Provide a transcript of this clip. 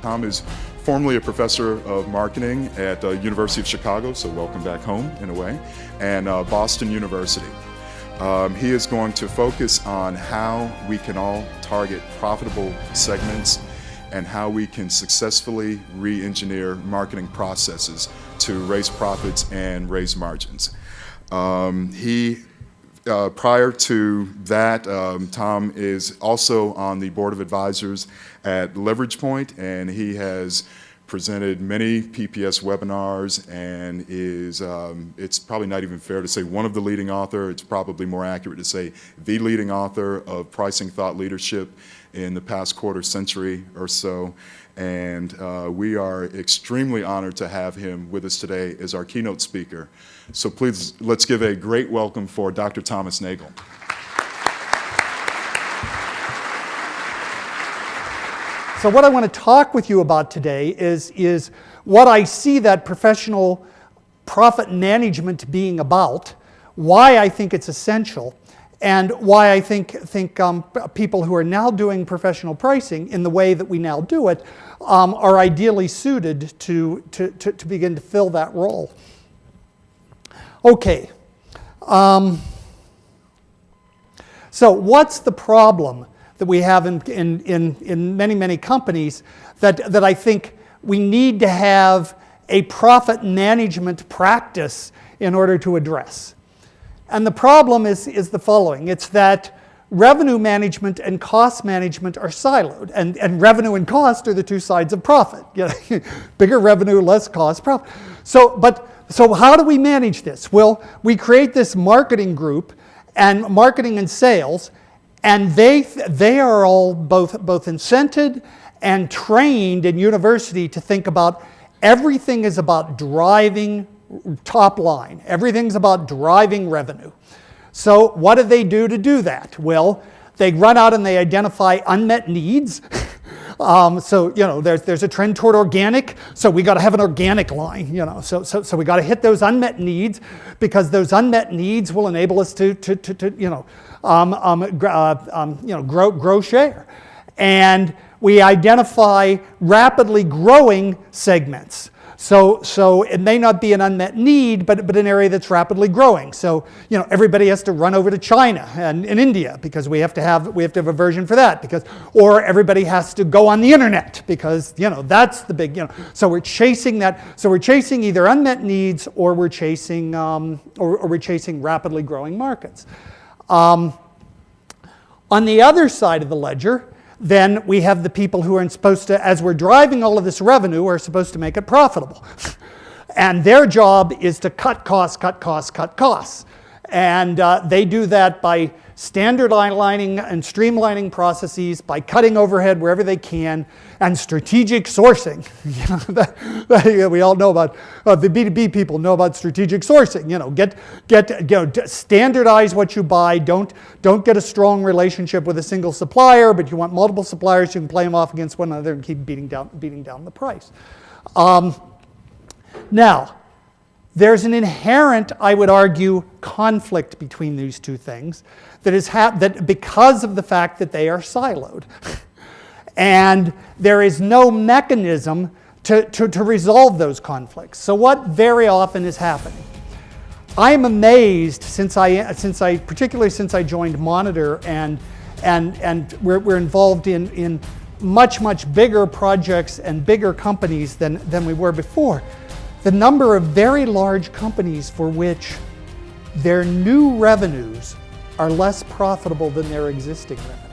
Tom is formerly a professor of marketing at University of Chicago, so welcome back home in a way, and Boston University. He is going to focus on how we can all target profitable segments and how we can successfully re-engineer marketing processes to raise profits and raise margins. Prior to that, Tom is also on the board of advisors at Leverage Point, and he has presented many PPS webinars and is, it's probably not even fair to say one of the leading author, it's probably more accurate to say the leading author of pricing thought leadership in the past quarter century or so. And we are extremely honored to have him with us today as our keynote speaker. So please, let's give a great welcome for Dr. Thomas Nagel. So what I want to talk with you about today is what I see that professional profit management being about, why I think it's essential, and why I think people who are now doing professional pricing in the way that we now do it are ideally suited to begin to fill that role. Okay. So what's the problem that we have in many, many companies that I think we need to have a profit management practice in order to address? And the problem is the following. It's that revenue management and cost management are siloed. And revenue and cost are the two sides of profit. Bigger revenue, less cost, profit. So how do we manage this? Well, we create this marketing group, and marketing and sales, and they are all both incented and trained in university to think about everything is about driving top line. Everything's about driving revenue. So what do they do to do that? Well, they run out and they identify unmet needs. So there's a trend toward organic, so we got to have an organic line. So we got to hit those unmet needs, because those unmet needs will enable us to grow share. And we identify rapidly growing segments. So it may not be an unmet need, but an area that's rapidly growing. So everybody has to run over to China and in India because we have to have a version for that, or everybody has to go on the internet because that's the big So we're chasing that. So we're chasing either unmet needs or we're chasing rapidly growing markets. On the other side of the ledger, then we have the people who are supposed to, as we're driving all of this revenue, are supposed to make it profitable. And their job is to cut costs. And they do that by standardizing and streamlining processes, by cutting overhead wherever they can, and strategic sourcing. We all know about the B2B people know about strategic sourcing. Standardize what you buy. Don't get a strong relationship with a single supplier, but you want multiple suppliers. You can play them off against one another and keep beating down the price. Now, there's an inherent, I would argue, conflict between these two things that because of the fact that they are siloed. And there is no mechanism to resolve those conflicts. So what very often is happening? I am amazed particularly since I joined Monitor and we're involved in much bigger projects and bigger companies than we were before. The number of very large companies for which their new revenues are less profitable than their existing revenues.